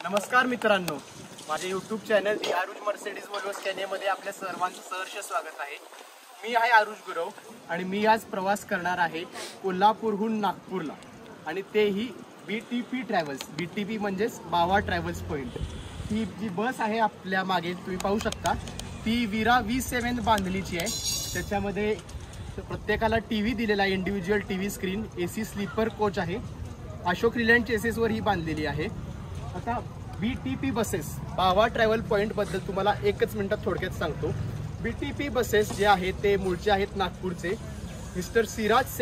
नमस्कार मित्रांनो, माझे यूट्यूब चॅनल दी आरुज मर्सिडीज वॉल्वो स्कॅनियामध्ये आपल्या सर्वांचं सहर्ष स्वागत आहे। मी आहे आरुज गुरव आणि मी आज प्रवास करणार आहे कोल्हापूरहून नागपूरला आणि तेही BTP ट्रॅव्हल्स। BTP म्हणजेच बावा ट्रॅव्हल्स पॉइंट। ही जी बस आहे आपल्या मागे तुम्ही पाहू शकता, ती विरा V7 बांधलीची आहे। त्याच्यामध्ये प्रत्येकाला टीव्ही दिलेला आहे, individual TV screen, AC sleeper coach आहे। अशोक लीलँड चेसेसवर ही बांधलेली आहे। आता BTP buses Bawa travel point बद्दल तुम्हाला एकच मिनिटात थोडक्यात सांगतो। BTP बसेस जे आहेत ते मूळचे आहेत नागपूरचे। मिस्टर सिराज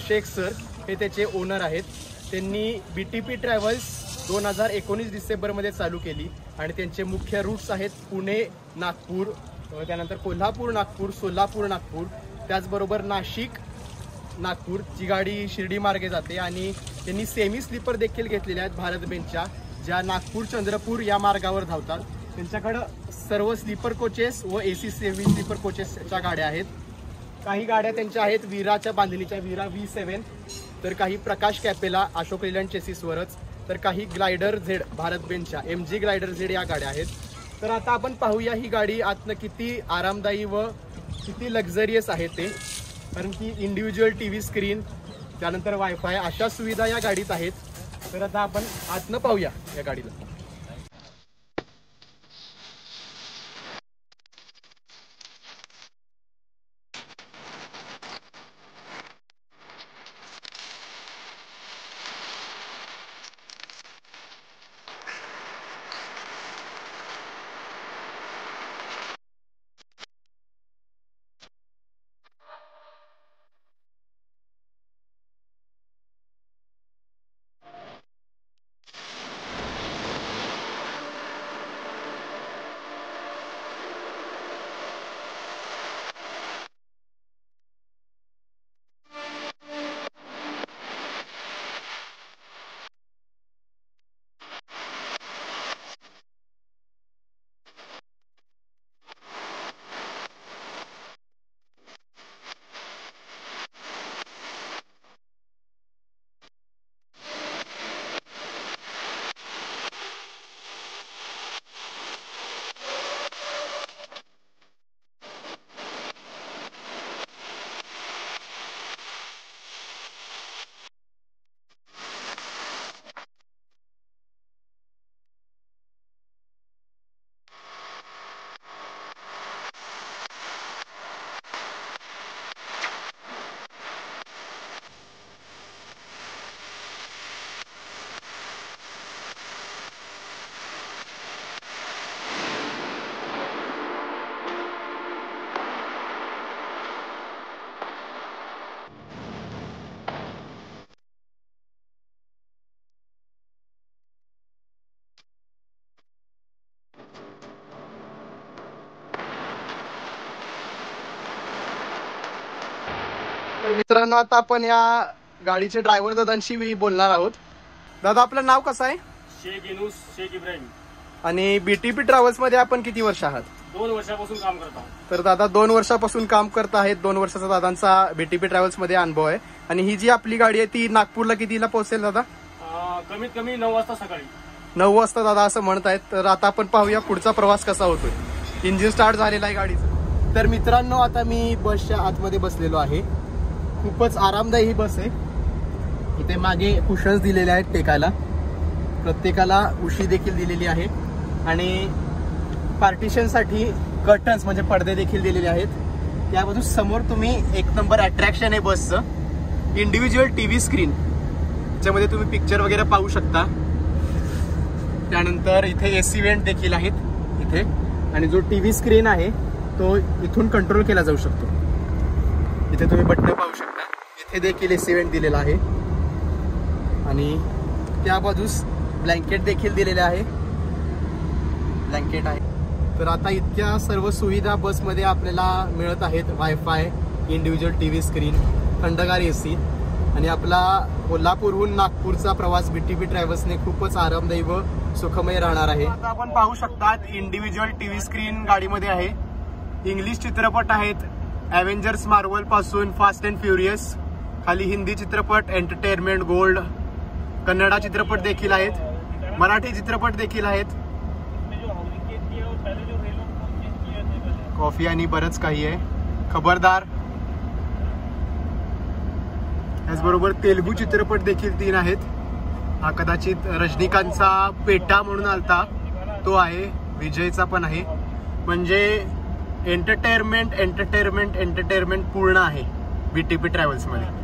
शेख सर हे त्याचे ओनर आहेत। त्यांनी BTP ट्रॅव्हल्स 2019 डिसेंबरमध्ये चालू केली आणि त्यांचे मुख्य रूट्स आहेत पुणे नागपूर, त्यानंतर कोल्हापूर नागपूर, सोलापूर नागपूर, त्याचबरोबर नाशिक नागपूर ची गाडी शिर्डी मार्गे जाते आणि त्यांनी सेमी स्लीपर देखील घेतलेल्या आहेत भारत बेंचच्या, ज्या नागपूर चंद्रपूर या मार्गावर धावतात। त्यांच्याकडे सर्व स्लीपर कोचेस व AC सेमी स्लीपर कोचेसच्या गाड्या आहेत। काही गाड्या त्यांच्या आहेत विराच्या बांधणीच्या, विरा V7, तर काही प्रकाश कॅपेला अशोक लीलँड चेसिसवरच, तर काही ग्लायडर झेड भारत बेंचच्या MG ग्लायडर झेड या गाड्या आहेत। तर आता आपण पाहूया ही गाडी आतनं किती आरामदायी व किती लक्झरियस आहे ते, कारण की इंडिव्हिज्युअल टीव्ही स्क्रीन, त्यानंतर वायफाय अशा सुविधा या गाडीत आहेत। तर आता आपण आतनं पाहूया या गाडीला। मित्रांनो, आता आपण या गाडीचे ड्रायव्हर दादांशी बोलणार आहोत। दादा, आपलं नाव कसं आहे? शेख युनूस शेख इब्राहिम। आणि BTP ट्रॅव्हल्स मध्ये आपण किती वर्ष आहात? 2 वर्षापासून काम करतो। तर दादा 2 वर्षापासून काम करत आहेत। 2 वर्षाचा दादांचा BTP ट्रॅव्हल्स मध्ये अनुभव आहे। आणि ही जी आपली गाडी आहे ती नागपूरला कितीला पोहोचेल दादा? कमीत कमी 9 वाजता सकाळी। 9 वाजता दादा असं म्हणत आहेत। तर आता आपण पाहूया पुढचा प्रवास कसा होतोय। इंजिन स्टार्ट झालेला आहे गाडीचं। तर मित्रांनो, आता मी बसच्या आतमध्ये बसलेलो आहे। खूपच आरामदायी ही बस आहे। इथे मागे कुशन्स दिलेले आहेत टेकायला, प्रत्येकाला उशी देखील दिलेली आहे आणि पार्टिशनसाठी कर्टन्स म्हणजे पडदे देखील दिलेले आहेत। त्या बाजूस समोर तुम्ही एक नंबर अट्रॅक्शन आहे बसचं, इंडिव्हिज्युअल टीव्ही स्क्रीन, ज्यामध्ये तुम्ही पिक्चर वगैरे पाहू शकता। त्यानंतर इथे AC वेंट देखील आहेत इथे, आणि जो टीव्ही स्क्रीन आहे तो इथून कंट्रोल केला जाऊ शकतो। इथे तुम्ही बटन पाहू शकता, इथे देखील AC वेंट दिलेला आहे आणि त्या बाजूस ब्लँकेट देखील दिलेले आहे, ब्लँकेट आहे। तर आता इतक्या सर्व सुविधा बसमध्ये आपल्याला मिळत आहेत, वायफाय, इंडिव्हिज्युअल टीव्ही स्क्रीन, थंडगार AC, आणि आपला कोल्हापूरहून नागपूरचा प्रवास BTP ट्रॅव्हल्सने खूपच आरामदायी व सुखमय राहणार आहे। आता आपण पाहू शकता इंडिव्हिज्युअल टीव्ही स्क्रीन गाडीमध्ये आहे। इंग्लिश चित्रपट आहेत, ॲव्हेंजर्स मार्वल पासून फास्ट अँड फ्युरियस, खाली हिंदी चित्रपट, एंटरटेनमेंट गोल्ड, कन्नडा चित्रपट देखील आहेत। मराठी चित्रपट देखील आहेत, कॉफी आणि बरंच काही आहे, खबरदार. त्याचबरोबर तेलुगू चित्रपट देखील 3 आहेत. हा कदाचित रजनीकांतचा पेटा म्हणून आलता तो आहे, विजयचा पण आहे. म्हणजे एंटरटेनमेंट पूर्ण आहे BTP ट्रॅव्हल्स मध्ये.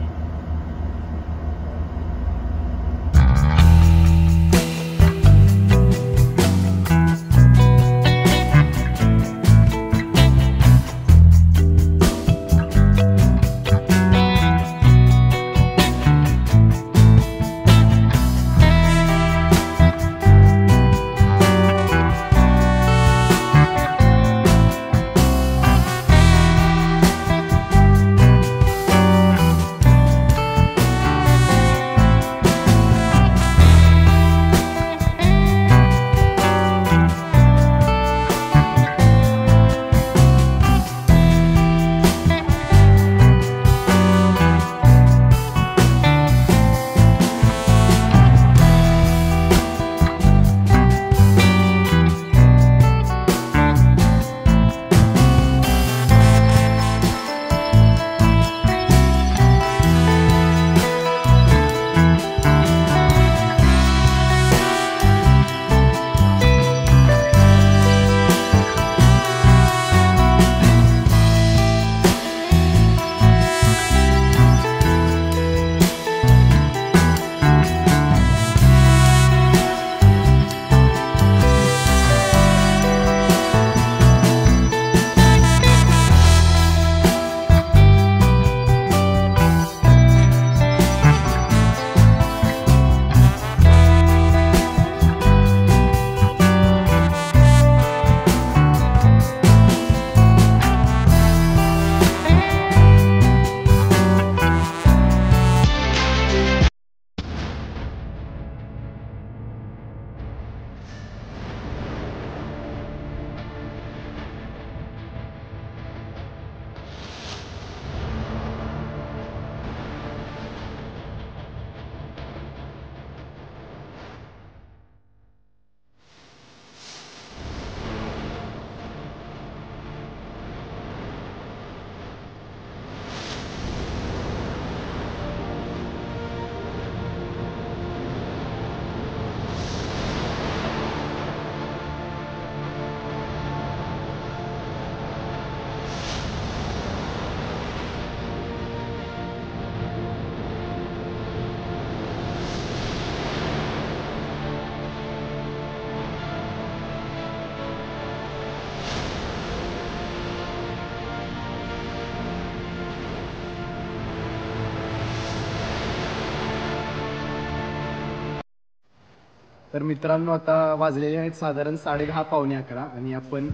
तर मित्रांनो, आता वाजलेले आहेत साधारण 10:30 पावणे 11 आणि आपण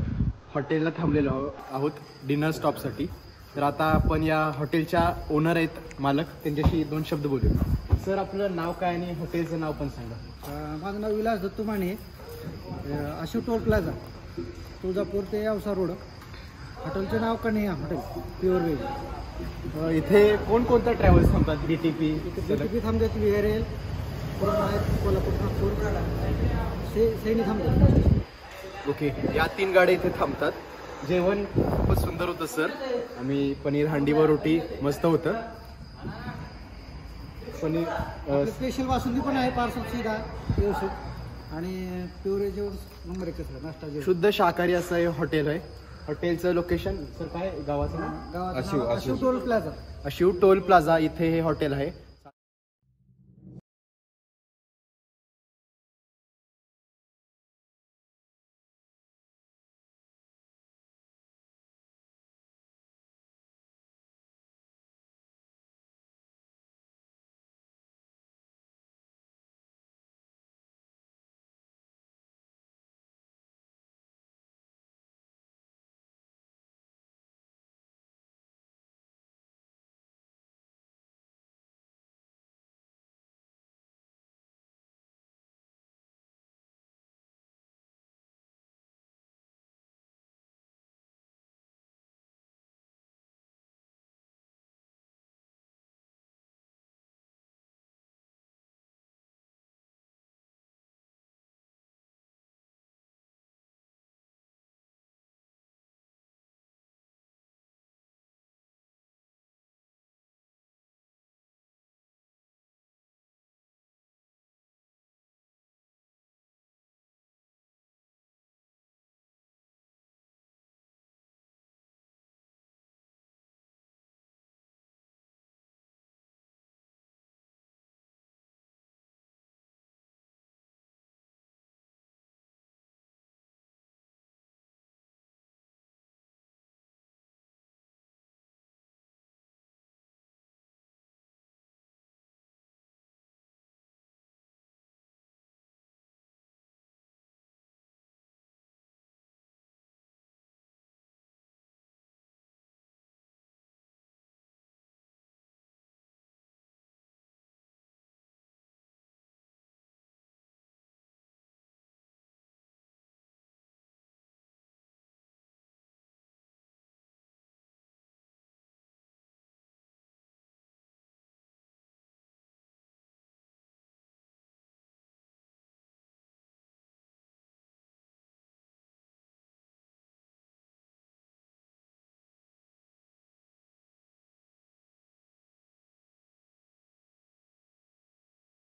हॉटेलला थांबलेलो आहोत डिनर स्टॉपसाठी. तर आता आपण या हॉटेलच्या ओनर आहेत, मालक, त्यांच्याशी 2 शब्द बोलू. सर, आपलं नाव काय आणि हॉटेलचं नाव पण सांगा. माझं नाव विलास दत्तू माने, आशू टोल प्लाझा, तुळजापूर ते औसा रोड. हॉटेलचं नाव कन्हैया हॉटेल, प्युअर व्हेज. इथे कोणकोणत्या ट्रॅव्हल्स थांबतात? BTP थांबतात, विहेरेल, कोल्हापूर, नागपूर, सैनी थांबतात. ओके, या 3 गाड्या इथे थांबतात. जेवण खूपच सुंदर होतं सर. आम्ही पनीर हांडी व रोटी मस्त होतं. पनीर स्पेशल बासुंदी पण आहे, पार्सल सुद्धा व्यवस्थित, आणि प्युअर व्हेज नंबर 1 नाश्ता जेवण. शुद्ध शाकाहारी असं हे हॉटेल आहे. हॉटेलचं लोकेशन सर काय गावाचं नाव? Ashu toll plaza. Ashu toll plaza इथे हे हॉटेल आहे.